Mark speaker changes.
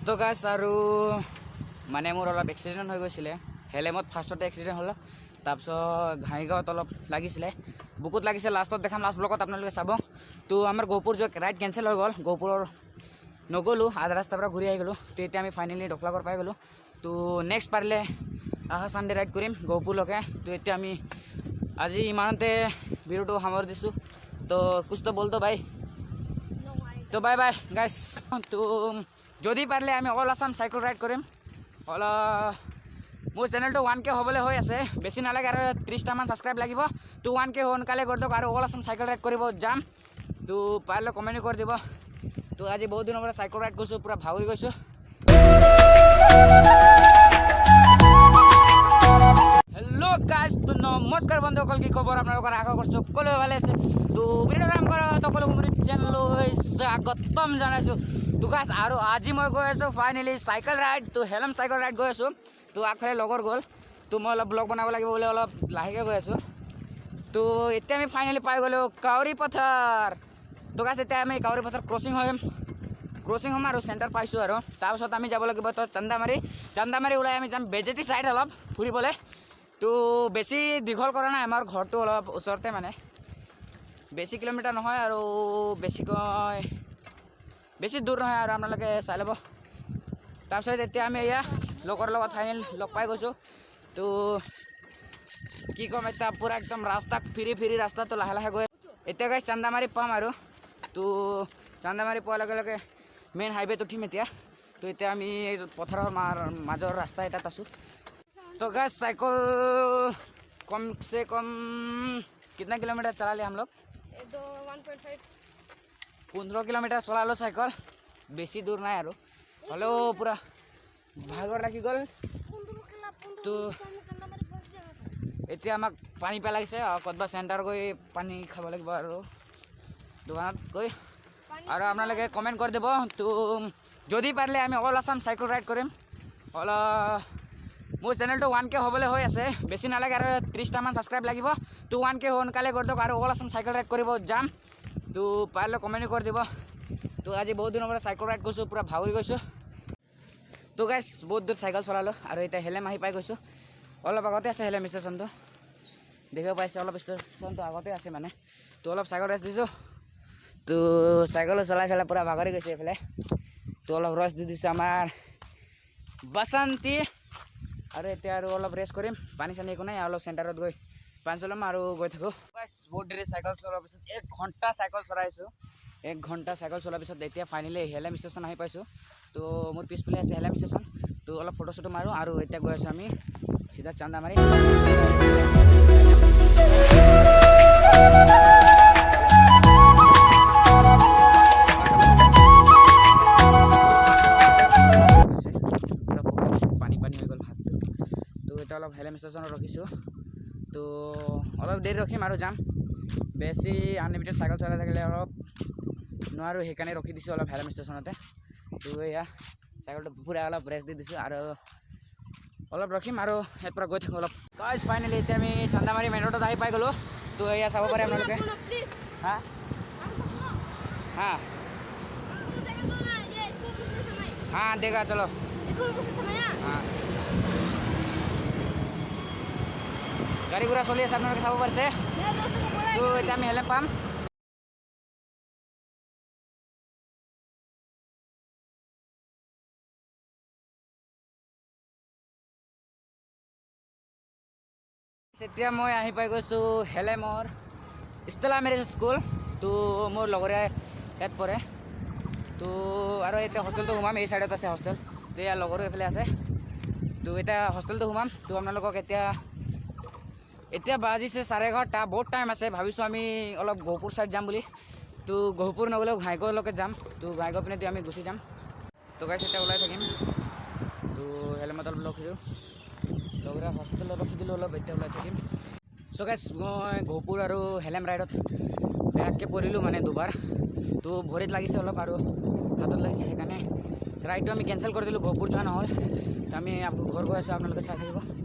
Speaker 1: তো গাইছ আৰু মানে মোৰ অলপ এক্সিডেণ্ট হৈ গৈছিলে। হেলেমত ফাৰ্ষ্টতে এক্সিডেণ্ট হ'ল, তাৰপিছত ঘাইগাঁৱত অলপ লাগিছিলে, বুকুত লাগিছে। লাষ্টত দেখাম, লাষ্ট ব্লকত আপোনালোকে চাব। তো আমাৰ গহপুৰ যোৱা ৰাইড কেঞ্চেল হৈ গ'ল, গহপুৰৰ নগ'লোঁ, আধা ৰাস্তাৰ পৰা ঘূৰি আহি গ'লোঁ। তো এতিয়া আমি ফাইনেলি ডফলাগড় পাই গ'লোঁ। তো নেক্সট পাৰিলে অহা চানডে ৰাইড কৰিম গহপুৰলৈকে। তো এতিয়া আমি আজি ইমানতে ভিডিঅ'টো সামৰি দিছোঁ। তো কুছ তো বল তো ভাই। তো বাই বাই গাইছ। তো যদি পাৰিলে আমি অল আছাম চাইকেল ৰাইড কৰিম। মোৰ চেনেলটো 1K হ'বলৈ হৈ আছে, বেছি নালাগে আৰু 30টামান ছাবস্ক্ৰাইব লাগিব। তো 1K সোনকালে কৰি দিয়ক আৰু অল আছাম চাইকেল ৰাইড কৰিব যাম। তো পাৰিলে কমেণ্ট কৰি দিব। তো আজি বহুত দিনৰ পৰা চাইকেল ৰাইড কৰিছোঁ, পূৰা ভাগৰি গৈছোঁ। হেল্ল' গাইজ, তো নমস্কাৰ বন্ধুসকল, কি খবৰ আপোনালোকৰ? আশা কৰিছোঁ সকলোৱে ভালে আছে। তো ভিডিঅ'টো কাম কৰা সকলো মোৰ চেনেললৈ স্বাগতম জনাইছোঁ। তো গাইজ আৰু আজি মই গৈ আছোঁ ফাইনেলি চাইকেল ৰাইড। তো হেলেম চাইকেল ৰাইড গৈ আছোঁ। তো আগফালে লগৰ গ'ল, তো মই অলপ ব্লগ বনাব লাগিব বুলি অলপ লাহেকৈ গৈ আছোঁ। তো এতিয়া আমি ফাইনেলি পাই গ'লোঁ কাউৰী পথাৰ। তো গাইজ এতিয়া আমি কাউৰী পথাৰ ক্ৰচিং হ'ম আৰু চেণ্টাৰ পাইছোঁ আৰু তাৰপিছত আমি যাব লাগিব তো চান্দামাৰী ওলাই আমি যাম বেজেটি চাইড অলপ ফুৰিবলৈ। তো বেছি দীঘল কৰা নাই, আমাৰ ঘৰটো অলপ ওচৰতে, মানে বেছি কিলোমিটাৰ নহয় আৰু বেছি দূৰ নহয় আৰু আপোনালোকে চাই ল'ব। তাৰপিছত এতিয়া আমি এয়া লগৰ লগত ফাইনেল লগ পাই গৈছোঁ। তো কি ক'ম, এতিয়া পূৰা একদম ৰাস্তা ফিৰি ৰাস্তাটো লাহে গৈ এতিয়া গাইজ চান্দামাৰী পাম আৰু। তো চান্দামাৰী পোৱাৰ লগে লগে মেইন হাইৱেত উঠিম এতিয়া। তো এতিয়া আমি পথাৰৰ মাজৰ ৰাস্তা এটাত আছোঁ। तो गैस साइकिल कम से कम कितना किलोमीटर चला लिया हम लोग? 15 किलोमीटर चलालो साइकेल, बेसी दूर নাই আৰু হ'লেও পূৰা ভাগৰ লাগি গ'ল। তো এতিয়া আমাক পানী পেলাইছে, ক'ৰবাত চেণ্টাৰ গৈ পানী খাব লাগিব আৰু দোকানত গৈ। আৰু আপোনালোকে কমেণ্ট কৰি দিব। তো যদি পাৰিলে আমি অল আছাম চাইকেল ৰাইড কৰিম। মোৰ চেনেলটো 1K হ'বলৈ হৈ আছে, বেছি নালাগে আৰু 30টামান ছাবস্ক্ৰাইব লাগিব। তো 1K সোনকালে কৰি দিয়ক আৰু অল আছাম চাইকেল ৰাইড কৰিব যাম। তো পাৰিলে কমেণ্ট কৰি দিব। তো আজি বহুত দিনৰ পৰা চাইকেল ৰাইড কৰিছোঁ, পূৰা ভাগৰি গৈছোঁ। তো গাইজ বহুত দূৰ চাইকেল চলালোঁ আৰু এতিয়া হেলেম আহি পাই গৈছোঁ। অলপ আগতে আছে হেলেম ষ্টেচনটো, দেখিব পাইছে, অলপ ষ্টেচনটো আগতে আছে মানে। তো অলপ চাইকেল ৰেষ্ট দিছোঁ। তো চাইকেলো চলাই পূৰা ভাগৰি গৈছে এইফালে। তো অলপ ৰেষ্ট দি দিছে আমাৰ বাসন্তী। আৰু এতিয়া আৰু অলপ ৰেষ্ট কৰিম, পানী চানী একো নাই, অলপ চেণ্টাৰত গৈ পানী চলাম আৰু গৈ থাকোঁ। বাছ বহুত দেৰি চাইকেল চলোৱাৰ পিছত 1 ঘণ্টা চাইকেল চলাইছোঁ। 1 ঘণ্টা চাইকেল চলোৱাৰ পিছত এতিয়া ফাইনেলি হেলেম ষ্টেচন আহি পাইছোঁ। তো মোৰ পিছফালে আছে হেলেম ষ্টেচন। তো অলপ ফটো চটো মাৰোঁ আৰু এতিয়া গৈ আছোঁ আমি চিধা চান্দামাৰী। অলপ হেলেম ষ্টেচনত ৰখিছোঁ। তো অলপ দেৰি ৰখিম আৰু যাম, বেছি আনলিমিটেড চাইকেল চলাই থাকিলে অলপ নোৱাৰোঁ, সেইকাৰণে ৰখি দিছোঁ অলপ হেলেম ষ্টেচনতে। তো এয়া চাইকেলটো পূৰা অলপ ৰেষ্ট দি দিছোঁ আৰু অলপ ৰখিম আৰু ইয়াৰ পৰা গৈ থাকোঁ অলপ। গাইজ ফাইনেলি এতিয়া আমি চান্দামাৰী মেইন ৰোডত আহি পাই গ'লোঁ। তো এয়া চাব পাৰে আপোনালোকে। হা দেখা চলো। গাড়ী ঘোৰা চলি আছে, আপোনালোকে চাব পাৰিছে। তো এতিয়া আমি হেলেম পাম। এতিয়া মই আহি পাই গৈছোঁ হেলেমৰ ষ্টেলা মেৰিজ স্কুল। তো মোৰ লগৰে ইয়াত পঢ়ে। তো আৰু এতিয়া হোষ্টেলটো সোমাম, এই চাইডত আছে হোষ্টেল। তো ইয়াৰ লগৰো এইফালে আছে। তো এতিয়া হোষ্টেলটো সোমাম। তো আপোনালোকক এতিয়া বাজিছে 11:30, বহুত টাইম আছে। ভাবিছোঁ আমি অলপ গহপুৰ চাইড যাম বুলি। তো গহপুৰ নগ'লেও ঘাইগাঁৱলৈকে যাম। তো ঘাইগাঁও পিনেদি আমি গুচি যাম। তো গাইজ এতিয়া ওলাই থাকিম। তো হেলেমত অলপ ৰখিলোঁ, লগৰে হোষ্টেলত ৰখি দিলোঁ অলপ, এতিয়া ওলাই থাকিম। চ' গাইজ মই গহপুৰ আৰু হেলেম ৰাইডত বেয়াকৈ পৰিলোঁ, মানে দুবাৰ। তো ভৰিত লাগিছে অলপ আৰু হাতত লাগিছে, সেইকাৰণে ৰাইডটো আমি কেঞ্চেল কৰি দিলোঁ, গহপুৰ যোৱা নহ'ল। তো আমি ঘৰ গৈ আছোঁ, আপোনালোকে চাই থাকিব।